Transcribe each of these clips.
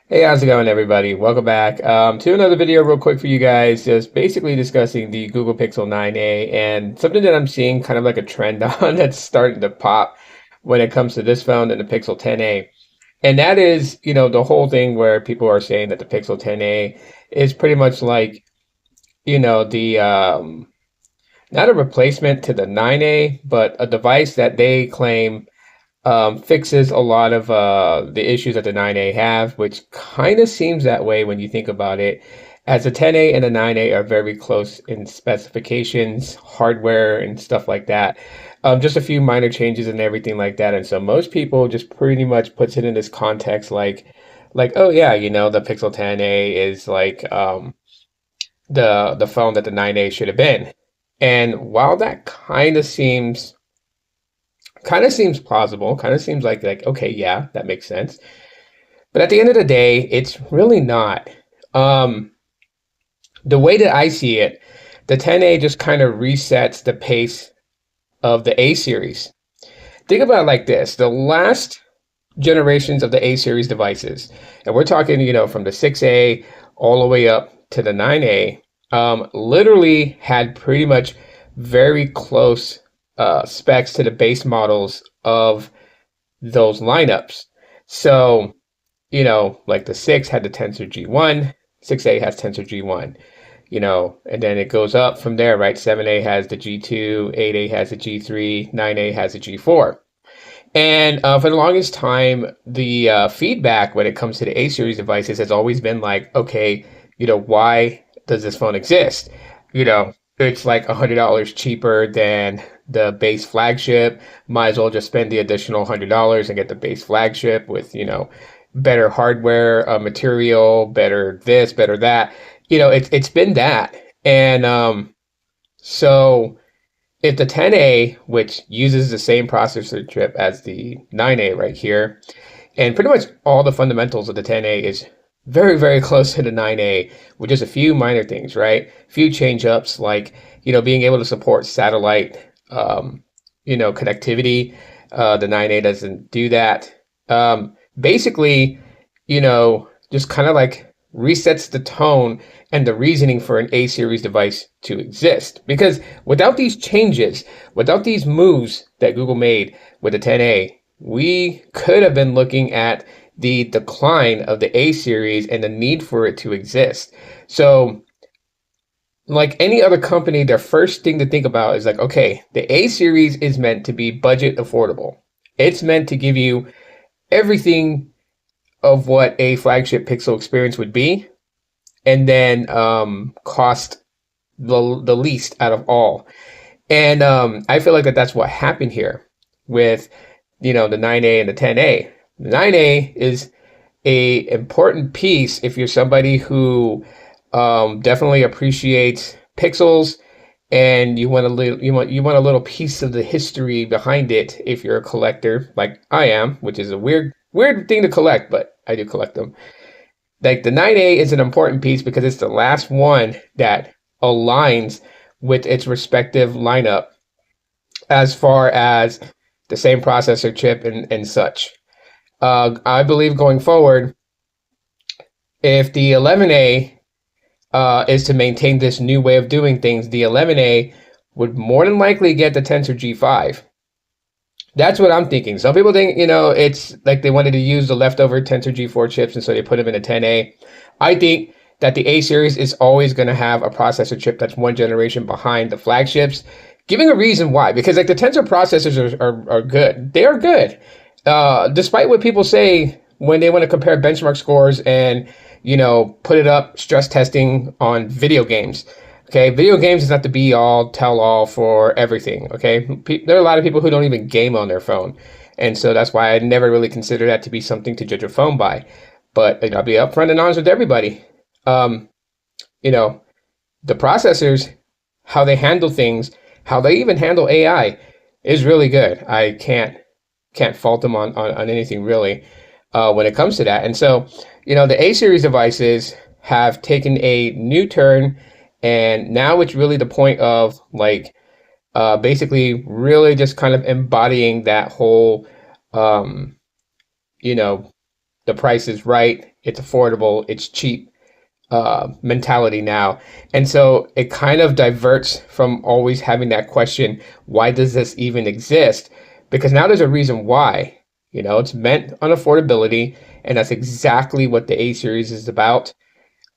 Hey, how's it going, everybody? Welcome back to another video, real quick for you guys. Just basically discussing the Google Pixel 9a and something that I'm seeing kind of like a trend on that's starting to pop when it comes to this phone and the Pixel 10a. And that is, the whole thing where people are saying that the Pixel 10a is pretty much like, the not a replacement to the 9a, but a device that they claim fixes a lot of the issues that the 9A have, which kind of seems that way when you think about it, as the 10A and the 9A are very close in specifications, hardware, and stuff like that. Just a few minor changes and everything like that. And so most people just pretty much puts it in this context like, oh yeah, the Pixel 10A is like the phone that the 9A should have been. And while that kind of seems plausible, kind of seems like okay, yeah, that makes sense. But at the end of the day, it's really not. Um, the way that I see it, the 10A just kind of resets the pace of the A series. Think about it like this: the last generations of the A series devices, and we're talking, from the 6A all the way up to the 9A, literally had pretty much very close specs to the base models of those lineups. So, like the 6 had the Tensor G1, 6A has Tensor G1, and then it goes up from there, right? 7A has the G2, 8A has the G3, 9A has the G4. And for the longest time, the feedback when it comes to the A series devices has always been like, okay, why does this phone exist? It's like $100 cheaper than the base flagship. Might as well just spend the additional $100 and get the base flagship with, better hardware, material, better this, better that. It's been that. And so if the 10A, which uses the same processor chip as the 9A right here, and pretty much all the fundamentals of the 10A is very, very close to the 9A with just a few minor things, right? A few change ups like, being able to support satellite, connectivity. The 9A doesn't do that. Basically, just kind of like resets the tone and the reasoning for an A series device to exist. Because without these changes, without these moves that Google made with the 10A, we could have been looking at the decline of the A series and the need for it to exist. So, like any other company, their first thing to think about is like, okay, the A series is meant to be budget affordable. It's meant to give you everything of what a flagship Pixel experience would be, and then cost the least out of all. And I feel like that's what happened here with the 9A and the 10A. The 9A is a important piece if you're somebody who definitely appreciates pixels and you want a little piece of the history behind it if you're a collector like I am, which is a weird thing to collect, but I do collect them. Like the 9A is an important piece because it's the last one that aligns with its respective lineup as far as the same processor chip and such. I believe going forward, if the 11A is to maintain this new way of doing things, the 11A would more than likely get the Tensor G5. That's what I'm thinking. Some people think, it's like they wanted to use the leftover Tensor G4 chips, and so they put them in a 10A. I think that the A series is always going to have a processor chip that's one generation behind the flagships, giving a reason why. Because like the Tensor processors are good. They are good. Despite what people say when they want to compare benchmark scores and, put it up stress testing on video games. Okay, video games is not the be all, tell all for everything. Okay, there are a lot of people who don't even game on their phone, and so that's why I never really consider that to be something to judge a phone by. But I'll be upfront and honest with everybody. Um, you know, the processors, how they handle things, how they even handle AI, is really good. I can't fault them on anything really when it comes to that. And so, the A series devices have taken a new turn, and now it's really the point of like basically really just kind of embodying that whole, um, you know, the price is right, it's affordable, it's cheap mentality now. And so it kind of diverts from always having that question, why does this even exist? Because now there's a reason why. You know, it's meant on affordability, and that's exactly what the A series is about.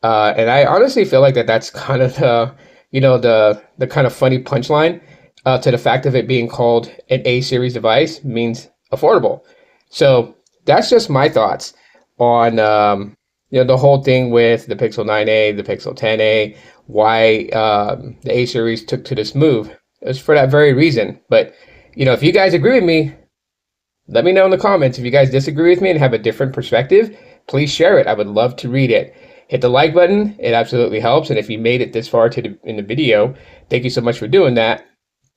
And I honestly feel like that's kind of the kind of funny punchline to the fact of it being called an A series device means affordable. So that's just my thoughts on the whole thing with the Pixel 9a, the Pixel 10a, why the A series took to this move. It's for that very reason. But if you guys agree with me, let me know in the comments. If you guys disagree with me and have a different perspective, please share it. I would love to read it. Hit the like button. It absolutely helps. And if you made it this far in the video, thank you so much for doing that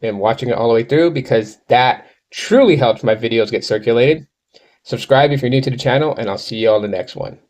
and watching it all the way through, because that truly helps my videos get circulated. Subscribe if you're new to the channel, and I'll see you all in the next one.